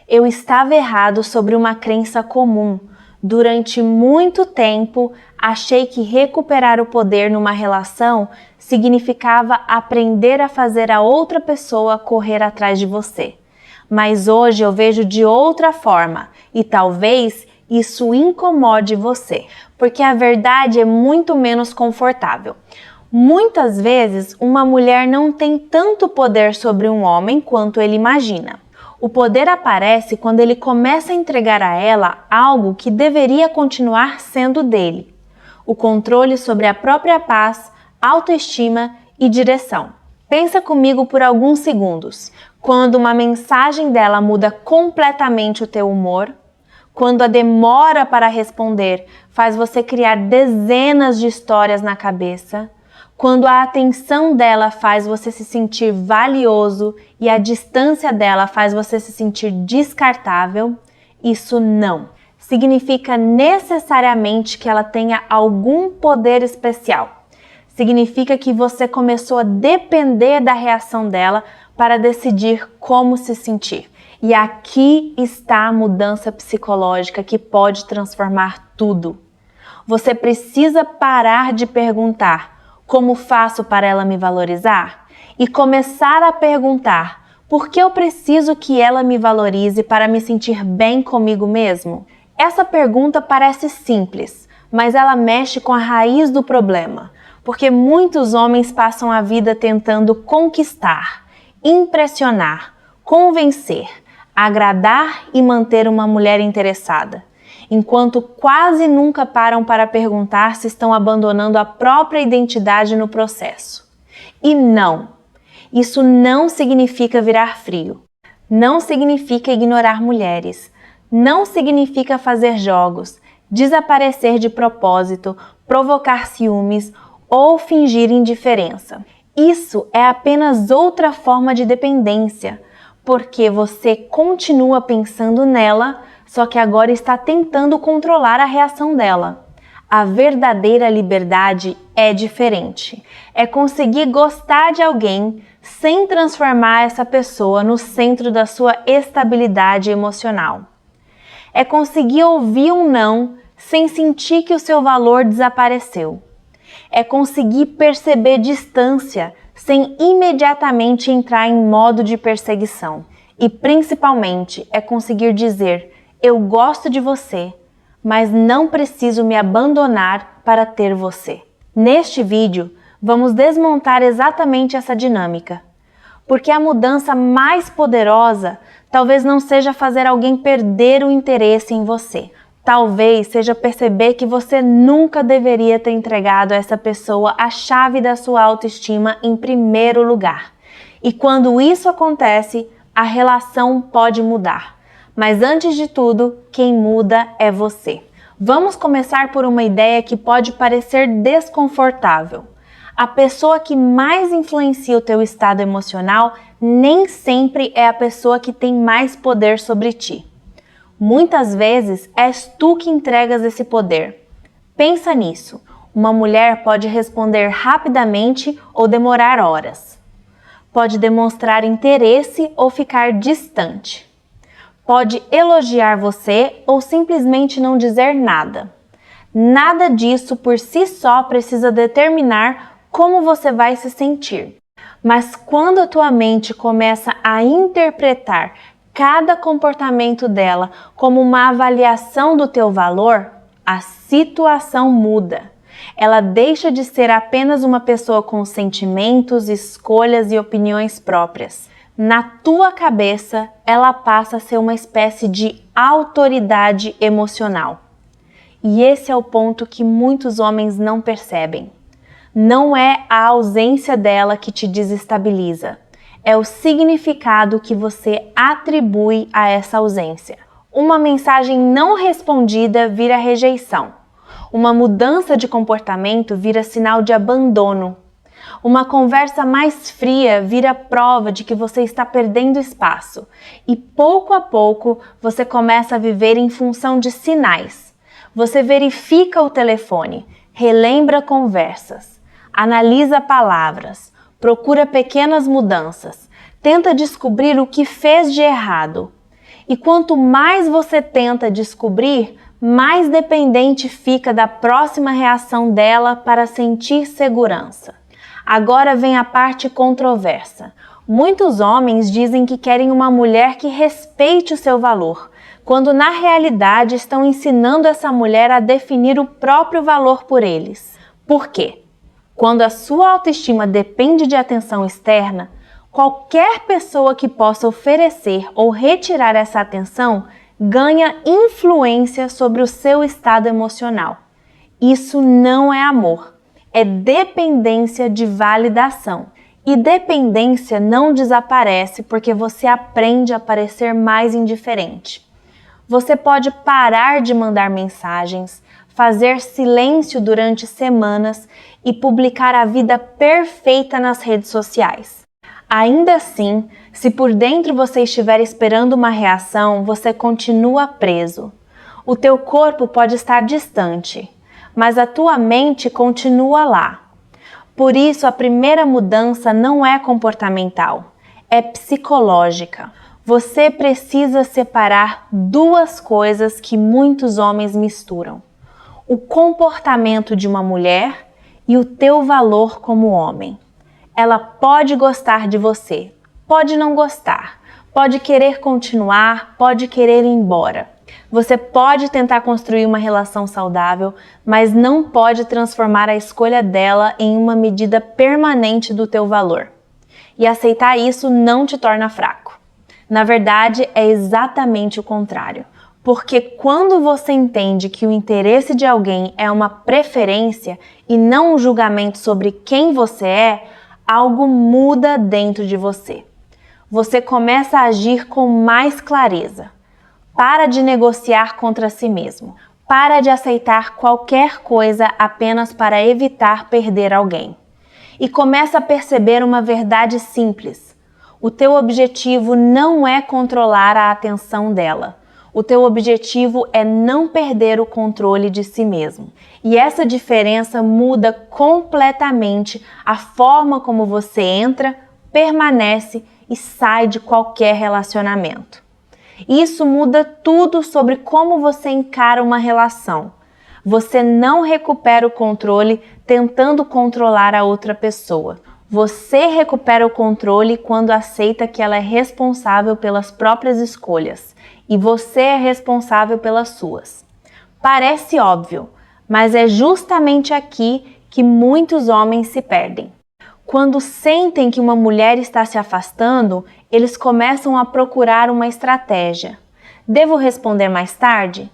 Eu estava errado sobre uma crença comum. Durante muito tempo, achei que recuperar o poder numa relação significava aprender a fazer a outra pessoa correr atrás de você. Mas hoje eu vejo de outra forma e talvez isso incomode você, porque a verdade é muito menos confortável. Muitas vezes, uma mulher não tem tanto poder sobre um homem quanto ele imagina. O poder aparece quando ele começa a entregar a ela algo que deveria continuar sendo dele: o controle sobre a própria paz, autoestima e direção. Pensa comigo por alguns segundos. Quando uma mensagem dela muda completamente o teu humor, quando a demora para responder faz você criar dezenas de histórias na cabeça, quando a atenção dela faz você se sentir valioso e a distância dela faz você se sentir descartável, isso não significa necessariamente que ela tenha algum poder especial. Significa que você começou a depender da reação dela para decidir como se sentir. E aqui está a mudança psicológica que pode transformar tudo. Você precisa parar de perguntar: como faço para ela me valorizar? E começar a perguntar: por que eu preciso que ela me valorize para me sentir bem comigo mesmo? Essa pergunta parece simples, mas ela mexe com a raiz do problema, porque muitos homens passam a vida tentando conquistar, impressionar, convencer, agradar e manter uma mulher interessada, enquanto quase nunca param para perguntar se estão abandonando a própria identidade no processo. E não, isso não significa virar frio, não significa ignorar mulheres, não significa fazer jogos, desaparecer de propósito, provocar ciúmes ou fingir indiferença. Isso é apenas outra forma de dependência, porque você continua pensando nela, só que agora está tentando controlar a reação dela. A verdadeira liberdade é diferente. É conseguir gostar de alguém sem transformar essa pessoa no centro da sua estabilidade emocional. É conseguir ouvir um não sem sentir que o seu valor desapareceu. É conseguir perceber distância sem imediatamente entrar em modo de perseguição. E principalmente é conseguir dizer: eu gosto de você, mas não preciso me abandonar para ter você. Neste vídeo, vamos desmontar exatamente essa dinâmica, porque a mudança mais poderosa talvez não seja fazer alguém perder o interesse em você. Talvez seja perceber que você nunca deveria ter entregado a essa pessoa a chave da sua autoestima em primeiro lugar. E quando isso acontece, a relação pode mudar. Mas antes de tudo, quem muda é você. Vamos começar por uma ideia que pode parecer desconfortável. A pessoa que mais influencia o teu estado emocional nem sempre é a pessoa que tem mais poder sobre ti. Muitas vezes és tu que entregas esse poder. Pensa nisso. Uma mulher pode responder rapidamente ou demorar horas. Pode demonstrar interesse ou ficar distante. Pode elogiar você ou simplesmente não dizer nada. Nada disso por si só precisa determinar como você vai se sentir. Mas quando a tua mente começa a interpretar cada comportamento dela como uma avaliação do teu valor, a situação muda. Ela deixa de ser apenas uma pessoa com sentimentos, escolhas e opiniões próprias. Na tua cabeça, ela passa a ser uma espécie de autoridade emocional. E esse é o ponto que muitos homens não percebem. Não é a ausência dela que te desestabiliza. É o significado que você atribui a essa ausência. Uma mensagem não respondida vira rejeição. Uma mudança de comportamento vira sinal de abandono. Uma conversa mais fria vira prova de que você está perdendo espaço. E pouco a pouco você começa a viver em função de sinais. Você verifica o telefone, relembra conversas, analisa palavras, procura pequenas mudanças, tenta descobrir o que fez de errado. E quanto mais você tenta descobrir, mais dependente fica da próxima reação dela para sentir segurança. Agora vem a parte controversa. Muitos homens dizem que querem uma mulher que respeite o seu valor, quando na realidade estão ensinando essa mulher a definir o próprio valor por eles. Por quê? Quando a sua autoestima depende de atenção externa, qualquer pessoa que possa oferecer ou retirar essa atenção ganha influência sobre o seu estado emocional. Isso não é amor, é dependência de validação. E dependência não desaparece porque você aprende a parecer mais indiferente. Você pode parar de mandar mensagens, fazer silêncio durante semanas e publicar a vida perfeita nas redes sociais. Ainda assim, se por dentro você estiver esperando uma reação, você continua preso. O teu corpo pode estar distante, mas a tua mente continua lá. Por isso, a primeira mudança não é comportamental, é psicológica. Você precisa separar duas coisas que muitos homens misturam: o comportamento de uma mulher e o teu valor como homem. Ela pode gostar de você, pode não gostar, pode querer continuar, pode querer ir embora. Você pode tentar construir uma relação saudável, mas não pode transformar a escolha dela em uma medida permanente do teu valor. E aceitar isso não te torna fraco. Na verdade, é exatamente o contrário. Porque quando você entende que o interesse de alguém é uma preferência e não um julgamento sobre quem você é, algo muda dentro de você. Você começa a agir com mais clareza. Para de negociar contra si mesmo. Para de aceitar qualquer coisa apenas para evitar perder alguém. E começa a perceber uma verdade simples. O teu objetivo não é controlar a atenção dela. O teu objetivo é não perder o controle de si mesmo. E essa diferença muda completamente a forma como você entra, permanece e sai de qualquer relacionamento. Isso muda tudo sobre como você encara uma relação. Você não recupera o controle tentando controlar a outra pessoa. Você recupera o controle quando aceita que ela é responsável pelas próprias escolhas e você é responsável pelas suas. Parece óbvio, mas é justamente aqui que muitos homens se perdem. Quando sentem que uma mulher está se afastando, eles começam a procurar uma estratégia. Devo responder mais tarde?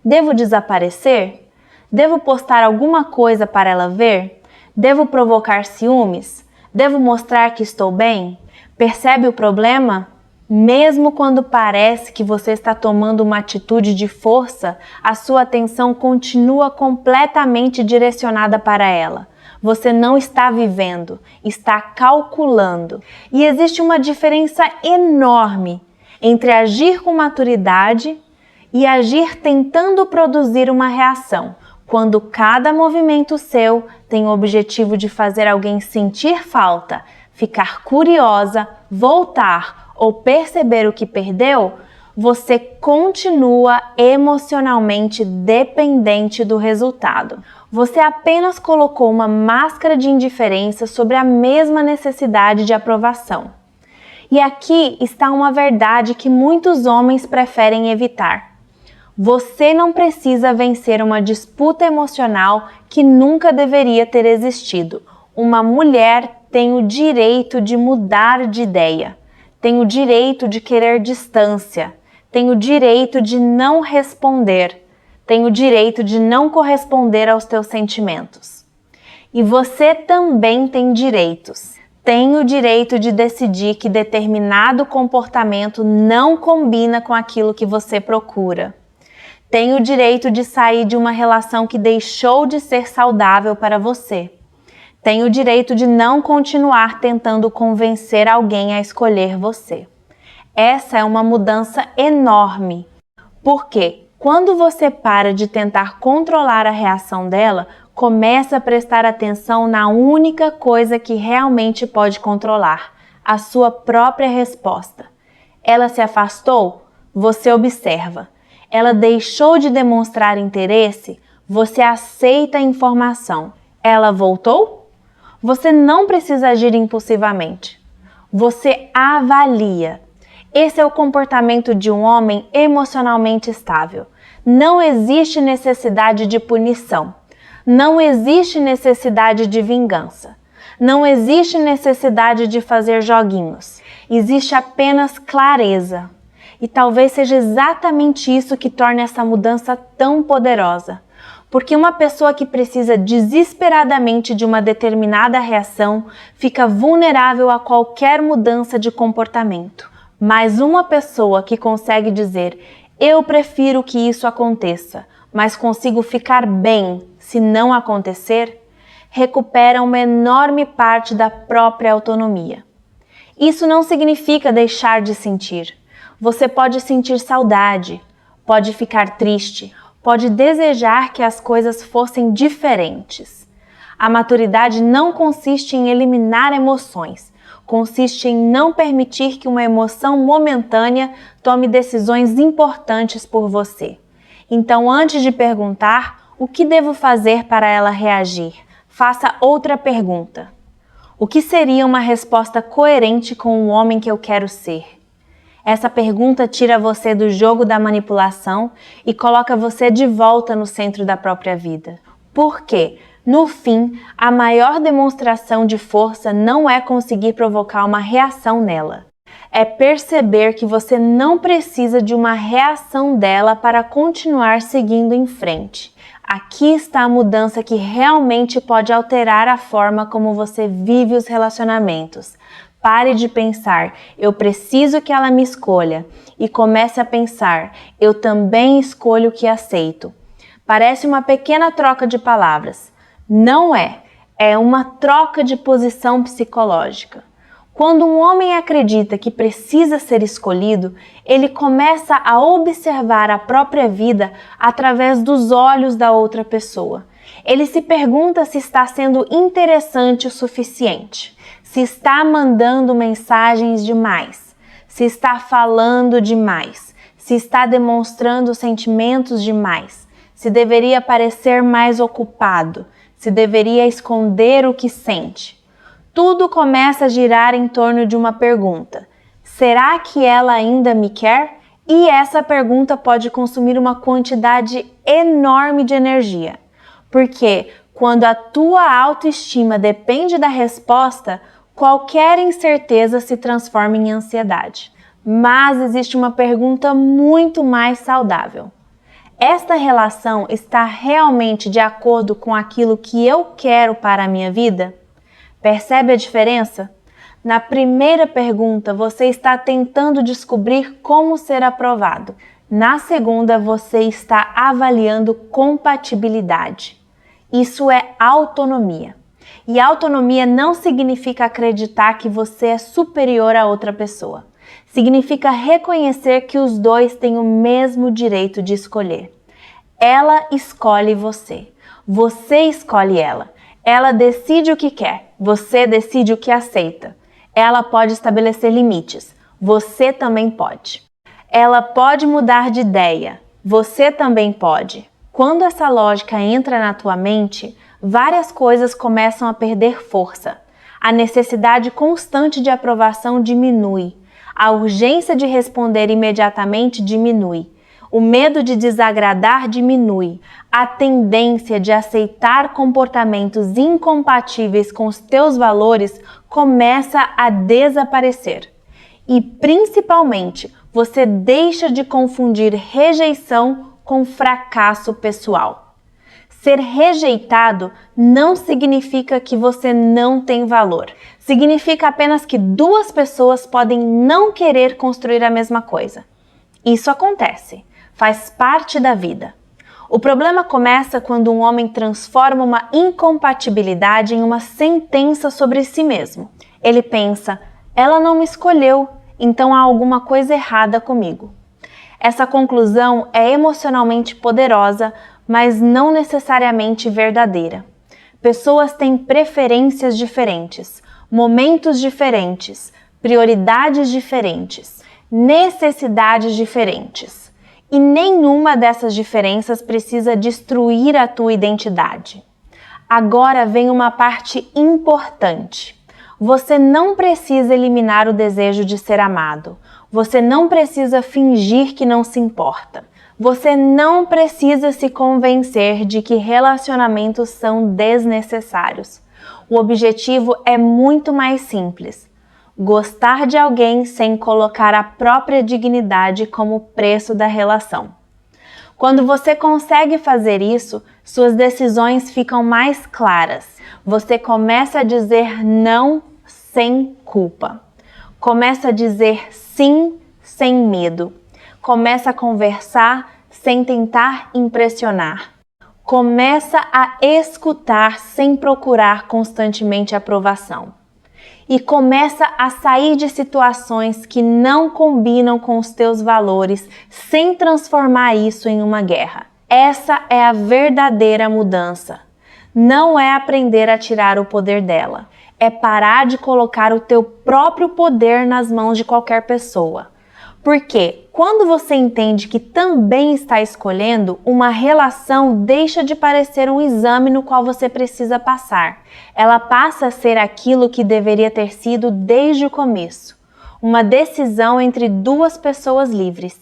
Devo desaparecer? Devo postar alguma coisa para ela ver? Devo provocar ciúmes? Devo mostrar que estou bem? Percebe o problema? Mesmo quando parece que você está tomando uma atitude de força, a sua atenção continua completamente direcionada para ela. Você não está vivendo, está calculando. E existe uma diferença enorme entre agir com maturidade e agir tentando produzir uma reação, quando cada movimento seu tem o objetivo de fazer alguém sentir falta, ficar curiosa, voltar ou perceber o que perdeu. Você continua emocionalmente dependente do resultado. Você apenas colocou uma máscara de indiferença sobre a mesma necessidade de aprovação. E aqui está uma verdade que muitos homens preferem evitar. Você não precisa vencer uma disputa emocional que nunca deveria ter existido. Uma mulher tem o direito de mudar de ideia, tem o direito de querer distância, tem o direito de não responder, tem o direito de não corresponder aos teus sentimentos. E você também tem direitos. Tem o direito de decidir que determinado comportamento não combina com aquilo que você procura. Tem o direito de sair de uma relação que deixou de ser saudável para você. Tem o direito de não continuar tentando convencer alguém a escolher você. Essa é uma mudança enorme, porque quando você para de tentar controlar a reação dela, começa a prestar atenção na única coisa que realmente pode controlar, a sua própria resposta. Ela se afastou? Você observa. Ela deixou de demonstrar interesse? Você aceita a informação. Ela voltou? Você não precisa agir impulsivamente. Você avalia. Esse é o comportamento de um homem emocionalmente estável. Não existe necessidade de punição. Não existe necessidade de vingança. Não existe necessidade de fazer joguinhos. Existe apenas clareza. E talvez seja exatamente isso que torna essa mudança tão poderosa. Porque uma pessoa que precisa desesperadamente de uma determinada reação fica vulnerável a qualquer mudança de comportamento. Mas uma pessoa que consegue dizer, eu prefiro que isso aconteça, mas consigo ficar bem se não acontecer, recupera uma enorme parte da própria autonomia. Isso não significa deixar de sentir. Você pode sentir saudade, pode ficar triste, pode desejar que as coisas fossem diferentes. A maturidade não consiste em eliminar emoções, consiste em não permitir que uma emoção momentânea tome decisões importantes por você. Então, antes de perguntar o que devo fazer para ela reagir, faça outra pergunta. O que seria uma resposta coerente com o homem que eu quero ser? Essa pergunta tira você do jogo da manipulação e coloca você de volta no centro da própria vida. Por quê? No fim, a maior demonstração de força não é conseguir provocar uma reação nela. É perceber que você não precisa de uma reação dela para continuar seguindo em frente. Aqui está a mudança que realmente pode alterar a forma como você vive os relacionamentos. Pare de pensar, eu preciso que ela me escolha, e comece a pensar, eu também escolho o que aceito. Parece uma pequena troca de palavras. Não é. É uma troca de posição psicológica. Quando um homem acredita que precisa ser escolhido, ele começa a observar a própria vida através dos olhos da outra pessoa. Ele se pergunta se está sendo interessante o suficiente, se está mandando mensagens demais, se está falando demais, se está demonstrando sentimentos demais, se deveria parecer mais ocupado, se deveria esconder o que sente. Tudo começa a girar em torno de uma pergunta. Será que ela ainda me quer? E essa pergunta pode consumir uma quantidade enorme de energia. Porque quando a tua autoestima depende da resposta, qualquer incerteza se transforma em ansiedade. Mas existe uma pergunta muito mais saudável. Esta relação está realmente de acordo com aquilo que eu quero para a minha vida? Percebe a diferença? Na primeira pergunta, você está tentando descobrir como ser aprovado. Na segunda, você está avaliando compatibilidade. Isso é autonomia. E autonomia não significa acreditar que você é superior a outra pessoa. Significa reconhecer que os dois têm o mesmo direito de escolher. Ela escolhe você. Você escolhe ela. Ela decide o que quer. Você decide o que aceita. Ela pode estabelecer limites. Você também pode. Ela pode mudar de ideia. Você também pode. Quando essa lógica entra na tua mente, várias coisas começam a perder força. A necessidade constante de aprovação diminui. A urgência de responder imediatamente diminui. O medo de desagradar diminui. A tendência de aceitar comportamentos incompatíveis com os teus valores começa a desaparecer. E, principalmente, você deixa de confundir rejeição com fracasso pessoal. Ser rejeitado não significa que você não tem valor. Significa apenas que duas pessoas podem não querer construir a mesma coisa. Isso acontece. Faz parte da vida. O problema começa quando um homem transforma uma incompatibilidade em uma sentença sobre si mesmo. Ele pensa, ela não me escolheu, então há alguma coisa errada comigo. Essa conclusão é emocionalmente poderosa, mas não necessariamente verdadeira. Pessoas têm preferências diferentes, momentos diferentes, prioridades diferentes. necessidades diferentes. E nenhuma dessas diferenças precisa destruir a tua identidade. Agora vem uma parte importante. Você não precisa eliminar o desejo de ser amado. Você não precisa fingir que não se importa. Você não precisa se convencer de que relacionamentos são desnecessários. O objetivo é muito mais simples. Gostar de alguém sem colocar a própria dignidade como preço da relação. Quando você consegue fazer isso, suas decisões ficam mais claras. Você começa a dizer não sem culpa. Começa a dizer sim sem medo. Começa a conversar sem tentar impressionar. Começa a escutar sem procurar constantemente aprovação. E começa a sair de situações que não combinam com os teus valores sem transformar isso em uma guerra. Essa é a verdadeira mudança. Não é aprender a tirar o poder dela. É parar de colocar o teu próprio poder nas mãos de qualquer pessoa. Porque quando você entende que também está escolhendo, uma relação deixa de parecer um exame no qual você precisa passar. Ela passa a ser aquilo que deveria ter sido desde o começo. Uma decisão entre duas pessoas livres.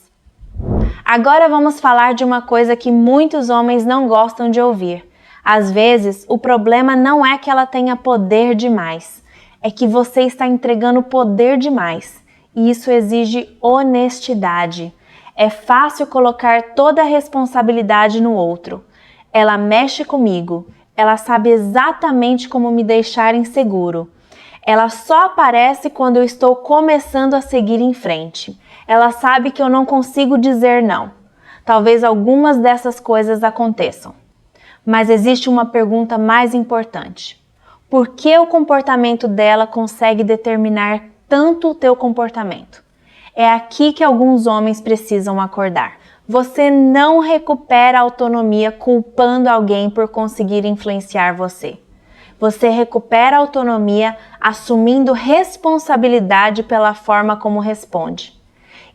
Agora vamos falar de uma coisa que muitos homens não gostam de ouvir. Às vezes, o problema não é que ela tenha poder demais. É que você está entregando poder demais. E isso exige honestidade. É fácil colocar toda a responsabilidade no outro. Ela mexe comigo. Ela sabe exatamente como me deixar inseguro. Ela só aparece quando eu estou começando a seguir em frente. Ela sabe que eu não consigo dizer não. Talvez algumas dessas coisas aconteçam. Mas existe uma pergunta mais importante. Por que o comportamento dela consegue determinar tanto o teu comportamento? É aqui que alguns homens precisam acordar. Você não recupera a autonomia culpando alguém por conseguir influenciar você. Você recupera a autonomia assumindo responsabilidade pela forma como responde.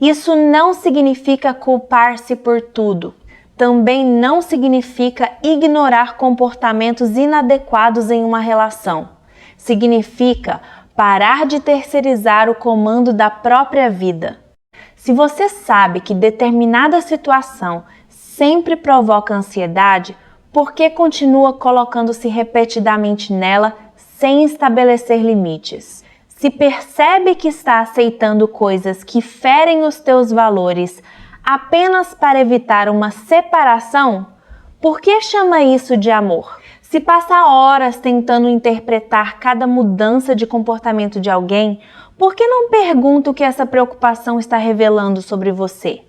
Isso não significa culpar-se por tudo. Também não significa ignorar comportamentos inadequados em uma relação. Significa parar de terceirizar o comando da própria vida. Se você sabe que determinada situação sempre provoca ansiedade, por que continua colocando-se repetidamente nela sem estabelecer limites? Se percebe que está aceitando coisas que ferem os teus valores apenas para evitar uma separação, por que chama isso de amor? Se passa horas tentando interpretar cada mudança de comportamento de alguém, por que não pergunta o que essa preocupação está revelando sobre você?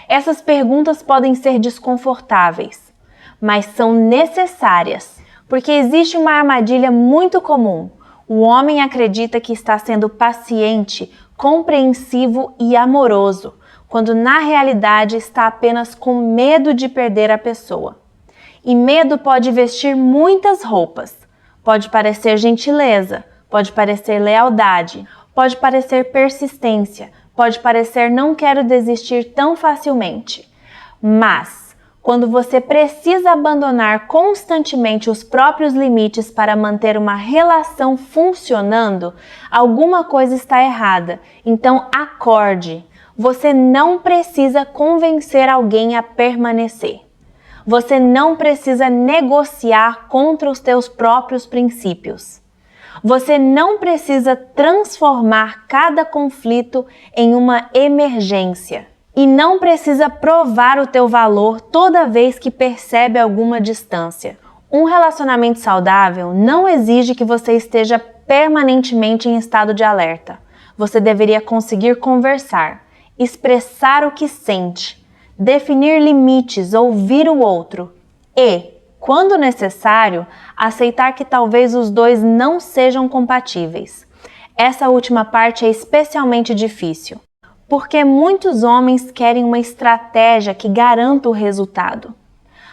Essas perguntas podem ser desconfortáveis, mas são necessárias, porque existe uma armadilha muito comum. O homem acredita que está sendo paciente, compreensivo e amoroso, quando na realidade está apenas com medo de perder a pessoa. E medo pode vestir muitas roupas. Pode parecer gentileza, pode parecer lealdade, pode parecer persistência, pode parecer não quero desistir tão facilmente. Mas, quando você precisa abandonar constantemente os próprios limites para manter uma relação funcionando, alguma coisa está errada. Então acorde. Você não precisa convencer alguém a permanecer. Você não precisa negociar contra os teus próprios princípios. Você não precisa transformar cada conflito em uma emergência. E não precisa provar o teu valor toda vez que percebe alguma distância. Um relacionamento saudável não exige que você esteja permanentemente em estado de alerta. Você deveria conseguir conversar, expressar o que sente, definir limites, ouvir o outro e, quando necessário, aceitar que talvez os dois não sejam compatíveis. Essa última parte é especialmente difícil, porque muitos homens querem uma estratégia que garanta o resultado.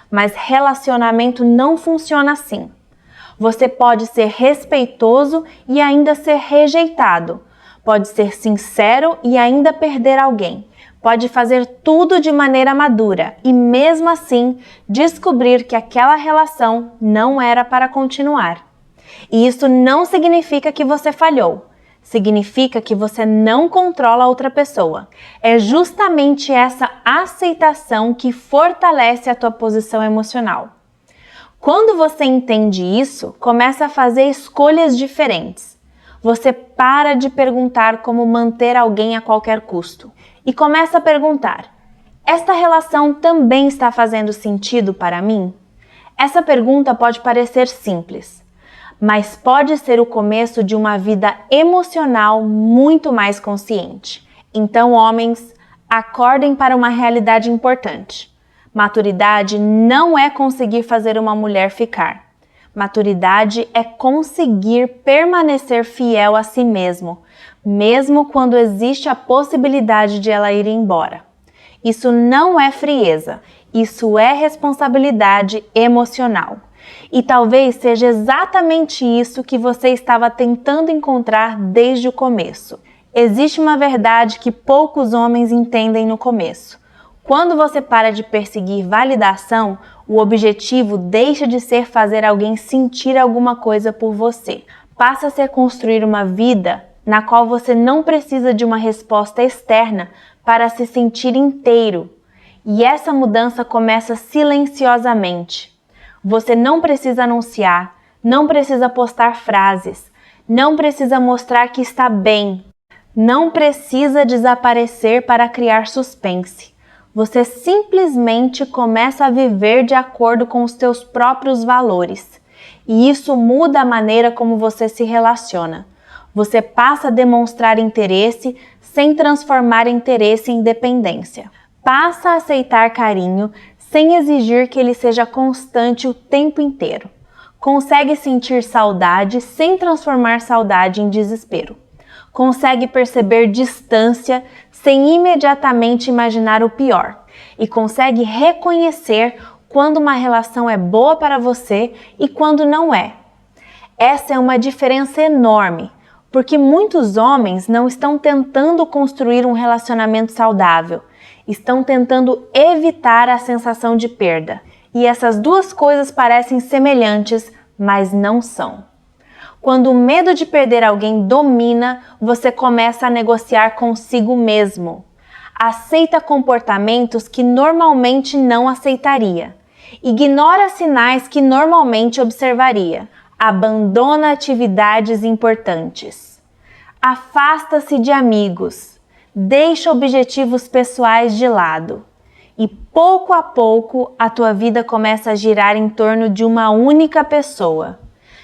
Mas relacionamento não funciona assim. Você pode ser respeitoso e ainda ser rejeitado. pode ser sincero e ainda perder alguém. Pode fazer tudo de maneira madura e mesmo assim descobrir que aquela relação não era para continuar. E isso não significa que você falhou. Significa que você não controla a outra pessoa. É justamente essa aceitação que fortalece a tua posição emocional. Quando você entende isso, começa a fazer escolhas diferentes. Você para de perguntar como manter alguém a qualquer custo e começa a perguntar: esta relação também está fazendo sentido para mim? Essa pergunta pode parecer simples, mas pode ser o começo de uma vida emocional muito mais consciente. Então, homens, acordem para uma realidade importante. Maturidade não é conseguir fazer uma mulher ficar. Maturidade é conseguir permanecer fiel a si mesmo, mesmo quando existe a possibilidade de ela ir embora. Isso não é frieza, isso é responsabilidade emocional. E talvez seja exatamente isso que você estava tentando encontrar desde o começo. Existe uma verdade que poucos homens entendem no começo. Quando você para de perseguir validação, o objetivo deixa de ser fazer alguém sentir alguma coisa por você. Passa a ser construir uma vida na qual você não precisa de uma resposta externa para se sentir inteiro. E essa mudança começa silenciosamente. Você não precisa anunciar, não precisa postar frases, não precisa mostrar que está bem, não precisa desaparecer para criar suspense. Você simplesmente começa a viver de acordo com os seus próprios valores. E isso muda a maneira como você se relaciona. Você passa a demonstrar interesse sem transformar interesse em dependência. Passa a aceitar carinho sem exigir que ele seja constante o tempo inteiro. Consegue sentir saudade sem transformar saudade em desespero. Consegue perceber distância sem imediatamente imaginar o pior. E consegue reconhecer quando uma relação é boa para você e quando não é. Essa é uma diferença enorme, porque muitos homens não estão tentando construir um relacionamento saudável, estão tentando evitar a sensação de perda. E essas duas coisas parecem semelhantes, mas não são. Quando o medo de perder alguém domina, você começa a negociar consigo mesmo. Aceita comportamentos que normalmente não aceitaria. Ignora sinais que normalmente observaria. Abandona atividades importantes. Afasta-se de amigos. Deixa objetivos pessoais de lado. E pouco a pouco a tua vida começa a girar em torno de uma única pessoa.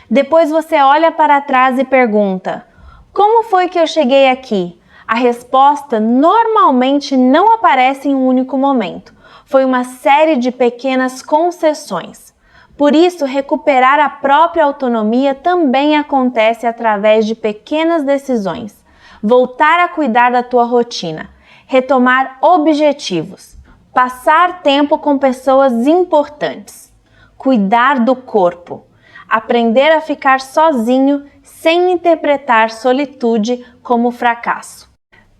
Depois você olha para trás e pergunta: como foi que eu cheguei aqui? A resposta normalmente não aparece em um único momento. Foi uma série de pequenas concessões. Por isso, recuperar a própria autonomia também acontece através de pequenas decisões. Voltar a cuidar da tua rotina, retomar objetivos, passar tempo com pessoas importantes, cuidar do corpo, aprender a ficar sozinho sem interpretar solitude como fracasso,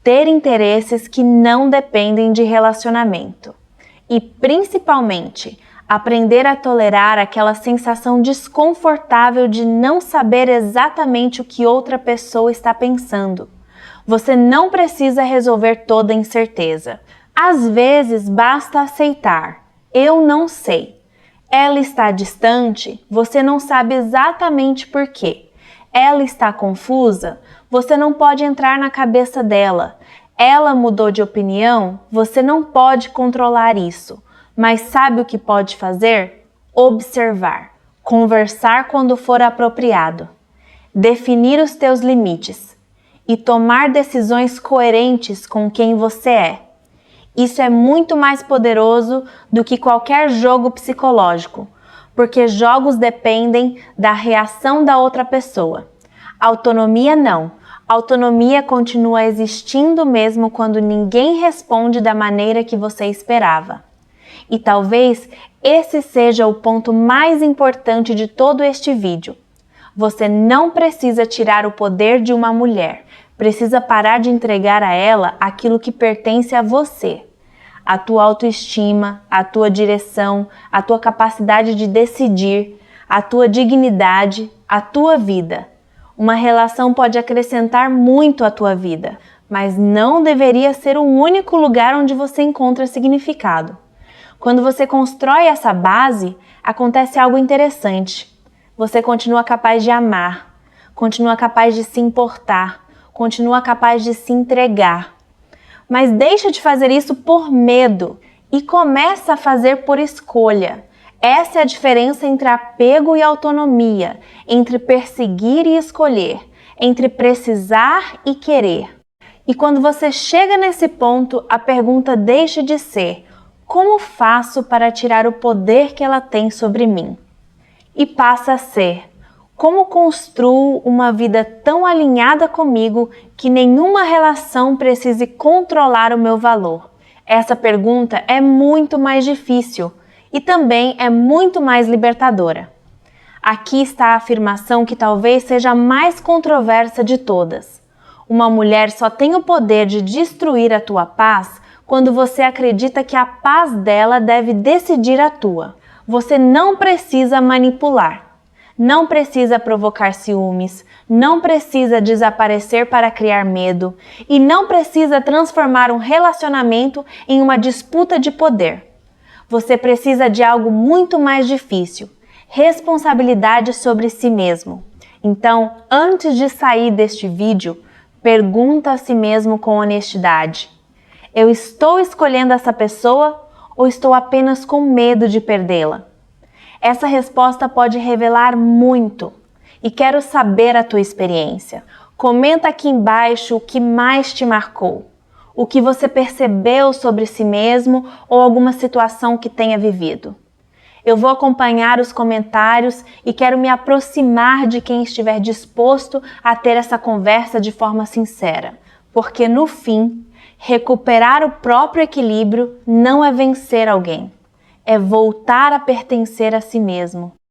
ter interesses que não dependem de relacionamento e, principalmente, aprender a tolerar aquela sensação desconfortável de não saber exatamente o que outra pessoa está pensando. Você não precisa resolver toda a incerteza. Às vezes basta aceitar: eu não sei. Ela está distante, você não sabe exatamente por quê. Ela está confusa, você não pode entrar na cabeça dela. Ela mudou de opinião, você não pode controlar isso. Mas sabe o que pode fazer? Observar, conversar quando for apropriado, definir os teus limites e tomar decisões coerentes com quem você é. Isso é muito mais poderoso do que qualquer jogo psicológico, porque jogos dependem da reação da outra pessoa. Autonomia não. Autonomia continua existindo mesmo quando ninguém responde da maneira que você esperava. E talvez esse seja o ponto mais importante de todo este vídeo. Você não precisa tirar o poder de uma mulher. Precisa parar de entregar a ela aquilo que pertence a você. A tua autoestima, a tua direção, a tua capacidade de decidir, a tua dignidade, a tua vida. Uma relação pode acrescentar muito à tua vida, mas não deveria ser o único lugar onde você encontra significado. Quando você constrói essa base, acontece algo interessante. Você continua capaz de amar, continua capaz de se importar, continua capaz de se entregar. Mas deixa de fazer isso por medo e começa a fazer por escolha. Essa é a diferença entre apego e autonomia, entre perseguir e escolher, entre precisar e querer. E quando você chega nesse ponto, a pergunta deixa de ser: como faço para tirar o poder que ela tem sobre mim? E passa a ser: como construo uma vida tão alinhada comigo que nenhuma relação precise controlar o meu valor? Essa pergunta é muito mais difícil e também é muito mais libertadora. Aqui está a afirmação que talvez seja a mais controversa de todas. Uma mulher só tem o poder de destruir a tua paz quando você acredita que a paz dela deve decidir a tua. Você não precisa manipular. Não precisa provocar ciúmes, não precisa desaparecer para criar medo e não precisa transformar um relacionamento em uma disputa de poder. Você precisa de algo muito mais difícil: responsabilidade sobre si mesmo. Então, antes de sair deste vídeo, pergunta a si mesmo com honestidade: eu estou escolhendo essa pessoa ou estou apenas com medo de perdê-la? Essa resposta pode revelar muito e quero saber a tua experiência. Comenta aqui embaixo o que mais te marcou, o que você percebeu sobre si mesmo ou alguma situação que tenha vivido. Eu vou acompanhar os comentários e quero me aproximar de quem estiver disposto a ter essa conversa de forma sincera, porque no fim, recuperar o próprio equilíbrio não é vencer alguém. É voltar a pertencer a si mesmo.